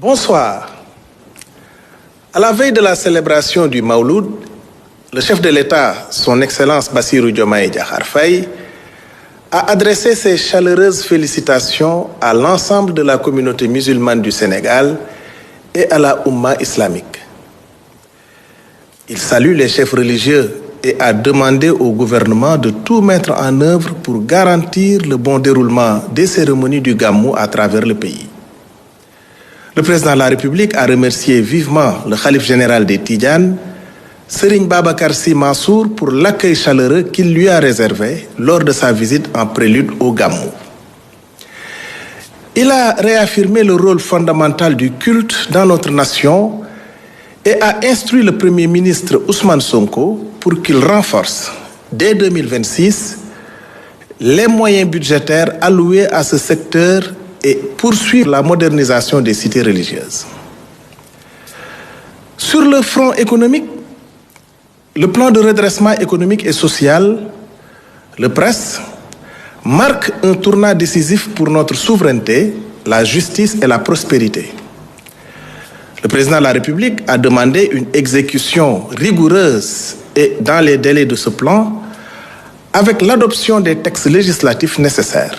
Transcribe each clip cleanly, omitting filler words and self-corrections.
Bonsoir. À la veille de la célébration du Maouloud, le chef de l'État, son Excellence Bassirou Diomaye Diakhar Faye, a adressé ses chaleureuses félicitations à l'ensemble de la communauté musulmane du Sénégal et à la Oumma islamique. Il salue les chefs religieux et a demandé au gouvernement de tout mettre en œuvre pour garantir le bon déroulement des cérémonies du Gamou à travers le pays. Le président de la République a remercié vivement le khalife général des Tidjanes, Serigne Babacar Sy Mansour, pour l'accueil chaleureux qu'il lui a réservé lors de sa visite en prélude au Gamou. Il a réaffirmé le rôle fondamental du culte dans notre nation et a instruit le Premier ministre Ousmane Sonko pour qu'il renforce, dès 2026, les moyens budgétaires alloués à ce secteur et poursuivre la modernisation des cités religieuses. Sur le front économique, le plan de redressement économique et social, le PRES, marque un tournant décisif pour notre souveraineté, la justice et la prospérité. Le président de la République a demandé une exécution rigoureuse et dans les délais de ce plan, avec l'adoption des textes législatifs nécessaires.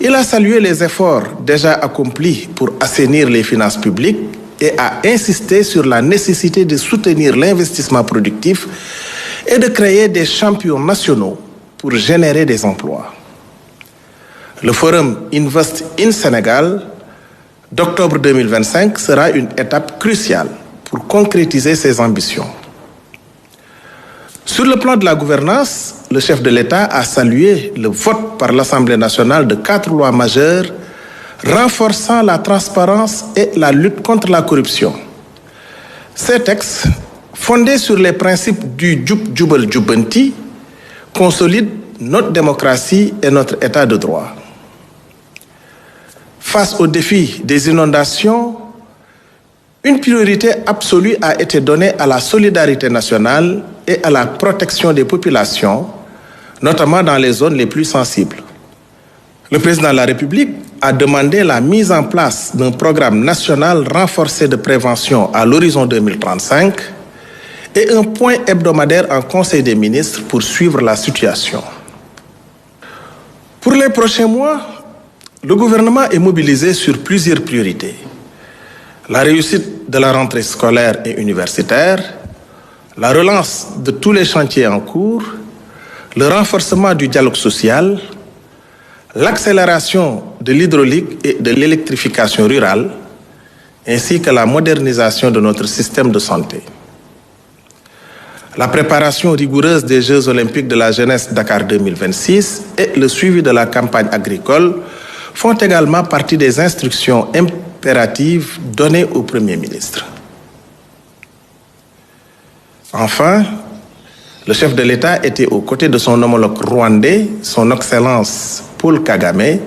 Il a salué les efforts déjà accomplis pour assainir les finances publiques et a insisté sur la nécessité de soutenir l'investissement productif et de créer des champions nationaux pour générer des emplois. Le forum Invest in Sénégal d'octobre 2025 sera une étape cruciale pour concrétiser ces ambitions. Sur le plan de la gouvernance, le chef de l'État a salué le vote par l'Assemblée nationale de 4 lois majeures renforçant la transparence et la lutte contre la corruption. Ces textes, fondés sur les principes du Djub Djubal Djubanti, consolident notre démocratie et notre état de droit. Face aux défis des inondations, une priorité absolue a été donnée à la solidarité nationale et à la protection des populations, notamment dans les zones les plus sensibles. Le président de la République a demandé la mise en place d'un programme national renforcé de prévention à l'horizon 2035 et un point hebdomadaire en Conseil des ministres pour suivre la situation. Pour les prochains mois, le gouvernement est mobilisé sur plusieurs priorités. La réussite de la rentrée scolaire et universitaire, la relance de tous les chantiers en cours, le renforcement du dialogue social, l'accélération de l'hydraulique et de l'électrification rurale, ainsi que la modernisation de notre système de santé. La préparation rigoureuse des Jeux olympiques de la jeunesse Dakar 2026 et le suivi de la campagne agricole font également partie des instructions impératives données au Premier ministre. Enfin, le chef de l'État était aux côtés de son homologue rwandais, son Excellence Paul Kagame,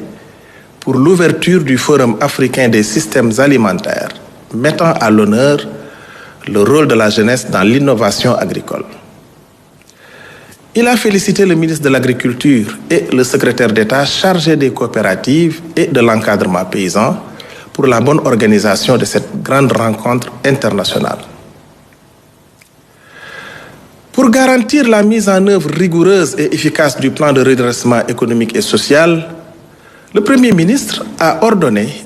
pour l'ouverture du Forum africain des systèmes alimentaires, mettant à l'honneur le rôle de la jeunesse dans l'innovation agricole. Il a félicité le ministre de l'Agriculture et le secrétaire d'État chargé des coopératives et de l'encadrement paysan pour la bonne organisation de cette grande rencontre internationale. Pour garantir la mise en œuvre rigoureuse et efficace du plan de redressement économique et social, le Premier ministre a ordonné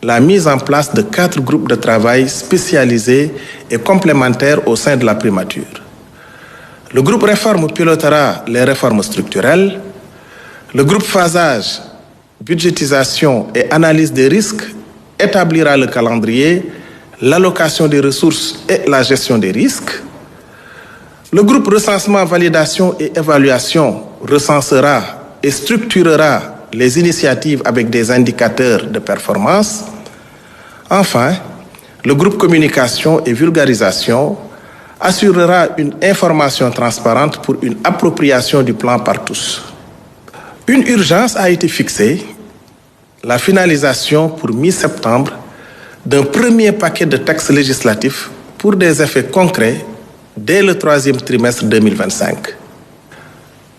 la mise en place de 4 groupes de travail spécialisés et complémentaires au sein de la primature. Le groupe réforme pilotera les réformes structurelles. Le groupe phasage, budgétisation et analyse des risques établira le calendrier, l'allocation des ressources et la gestion des risques. Le groupe recensement, validation et évaluation recensera et structurera les initiatives avec des indicateurs de performance. Enfin, le groupe communication et vulgarisation assurera une information transparente pour une appropriation du plan par tous. Une urgence a été fixée, la finalisation pour mi-septembre d'un premier paquet de textes législatifs pour des effets concrets dès le 3e trimestre 2025.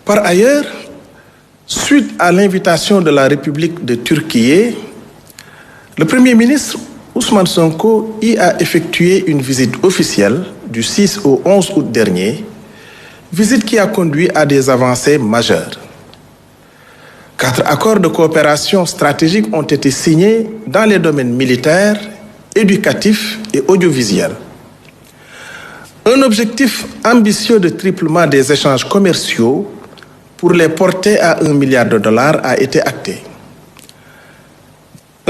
Par ailleurs, suite à l'invitation de la République de Turquie, le Premier ministre Ousmane Sonko y a effectué une visite officielle du 6 au 11 août dernier, visite qui a conduit à des avancées majeures. 4 accords de coopération stratégique ont été signés dans les domaines militaires, éducatifs et audiovisuels. Un objectif ambitieux de triplement des échanges commerciaux pour les porter à $1 milliard a été acté.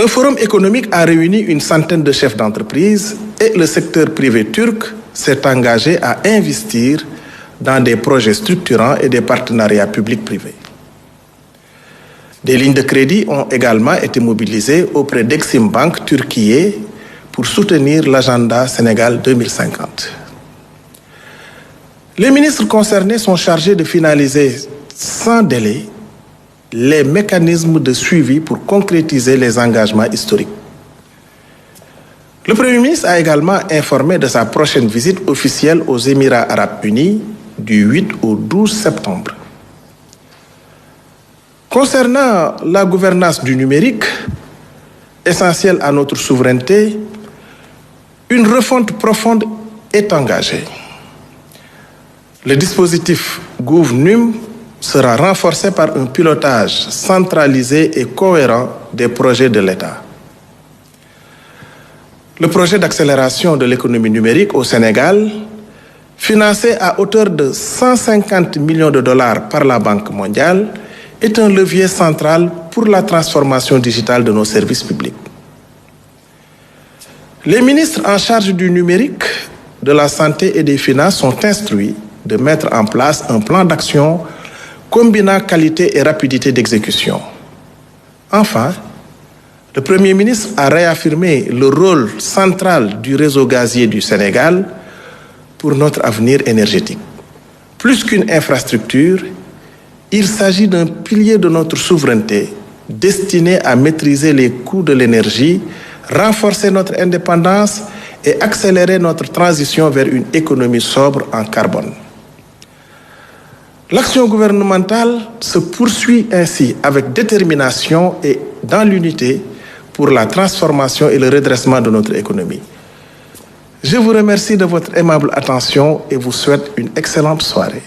Un forum économique a réuni une centaine de chefs d'entreprise et le secteur privé turc s'est engagé à investir dans des projets structurants et des partenariats publics-privés. Des lignes de crédit ont également été mobilisées auprès d'Exim Bank Turquie pour soutenir l'agenda Sénégal 2050. Les ministres concernés sont chargés de finaliser sans délai les mécanismes de suivi pour concrétiser les engagements historiques. Le Premier ministre a également informé de sa prochaine visite officielle aux Émirats arabes unis du 8 au 12 septembre. Concernant la gouvernance du numérique, essentielle à notre souveraineté, une refonte profonde est engagée. Le dispositif GouverNum sera renforcé par un pilotage centralisé et cohérent des projets de l'État. Le projet d'accélération de l'économie numérique au Sénégal, financé à hauteur de $150 millions par la Banque mondiale, est un levier central pour la transformation digitale de nos services publics. Les ministres en charge du numérique, de la santé et des finances sont instruits de mettre en place un plan d'action combinant qualité et rapidité d'exécution. Enfin, le Premier ministre a réaffirmé le rôle central du réseau gazier du Sénégal pour notre avenir énergétique. Plus qu'une infrastructure, il s'agit d'un pilier de notre souveraineté destiné à maîtriser les coûts de l'énergie, renforcer notre indépendance et accélérer notre transition vers une économie sobre en carbone. L'action gouvernementale se poursuit ainsi avec détermination et dans l'unité pour la transformation et le redressement de notre économie. Je vous remercie de votre aimable attention et vous souhaite une excellente soirée.